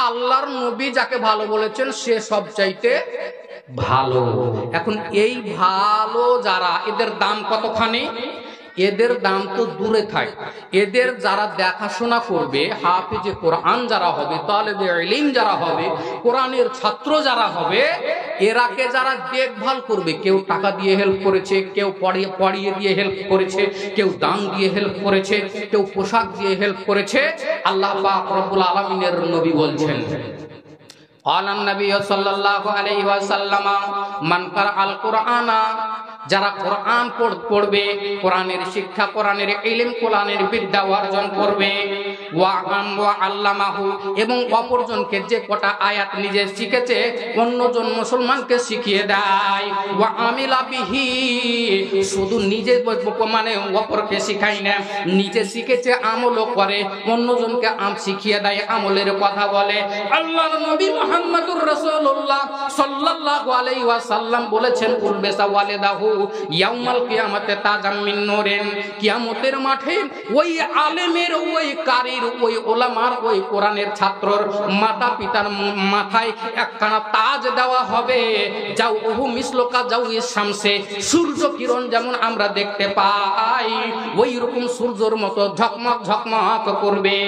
আল্লাহর নবী যাকে ভালো বলেছেন সে সবচাইতে ভালো। এখন এই ভালো যারা, এদের দাম কতখানি? এদের দাম তো দূরে থাকে, এদের যারা দেখাশোনা করবে, হাফেজে কোরআন যারা হবে, তালেবে ইলম যারা হবে, কোরআনের ছাত্র যারা হবে, এরাকে যারা দেখভাল করবে, কেউ টাকা দিয়ে হেল্প করেছে, কেউ পড়িয়ে দিয়ে হেল্প করেছে, কেউ দান দিয়ে হেল্প করেছে, কেউ পোশাক দিয়ে হেল্প করেছে। আল্লাহ পাক রব্বুল আলামিনের নবী বলছেন, আলান নবী সাল্লাল্লাহু আলাইহি ওয়াসাল্লাম মান কারাআল কুরআনা, যারা কোরআন পড়বে, কোরআনের শিক্ষা, কোরআনের ইলম, কোরআনের বিদ্যা অর্জন করবে, ওয়া আল্লামাহু, এবং অপরজনকে যে কটা আয়াত নিজে শিখেছে অন্যজন মুসলমানকে শিখিয়ে দেয়, ওয়া আমিলা বিহি, শুধু নিজে মানে অপরকে শিখায় না, নিজে শিখেছে আমলও করে, অন্যজনকে শিখিয়ে দেয়, আমলের কথা বলে। আল্লাহর নবী মুহাম্মদুর রাসূলুল্লাহ সাল্লাল্লাহু আলাইহি ওয়াসাল্লাম বলেছেন, উলবেসা ওয়ালিদাহু ইয়াউমাল কিয়ামাতে তাজাম মিন নূরিন, কিয়ামতের মাঠে ওই আলেমের, ওই কারীর, ওই ওলামার, ওই কোরআনের ছাত্রর মাতা পিতার মাথায় একখানা তাজ দেওয়া হবে, যাও ওহু মিসলুকা যাওয়িস শামসে, সূর্য কিরণ যেমন আমরা দেখতে পাই ওই রকম সূর্যের মতো ঝকমক ঝকমক করবে।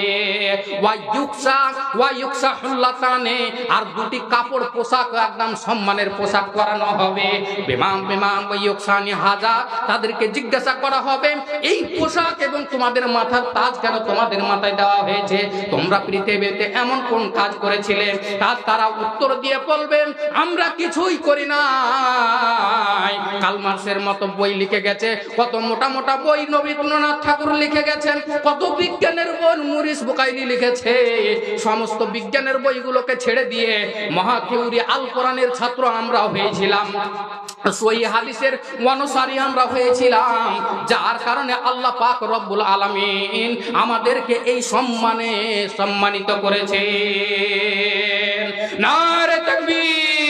ওয়া ইউকসা হুল্লাতানে, আর দুটি কাপড় পোশাক, একদম সম্মানের পোশাক পরানো হবে। বিমাম ইউকসানি হাজা, তাদেরকে জিজ্ঞাসা করা হবে এই পোশাক এবং তোমাদের মাথার তাজ কেন তোমাদের মাথায় দেওয়া হয়েছে, তোমরা পৃথিবীতে এমন কোন কাজ করেছিলে? তারা উত্তর দিয়ে বলবেন, আমরা কিছুই করি নাই। কালমার্সের মতো বই লিখে গেছে, কত মোটা মোটা বই রবীন্দ্রনাথ ঠাকুর লিখে গেছেন, কত বিজ্ঞানের বই মুরিস বুকাইলি লিখেছে, সমস্ত বিজ্ঞানের বইগুলোকে ছেড়ে দিয়ে মহাথিউরি আল কোরআনের ছাত্র আমরা হয়েছিলাম, সহিহ হাদিসের অনুসারী আমরা হয়েছিলাম, যার কারণে আল্লাহ পাক রব্বুল আলামিন আমাদেরকে এই সম্মানে সম্মানিত করেছেন। নারে তাকবীর।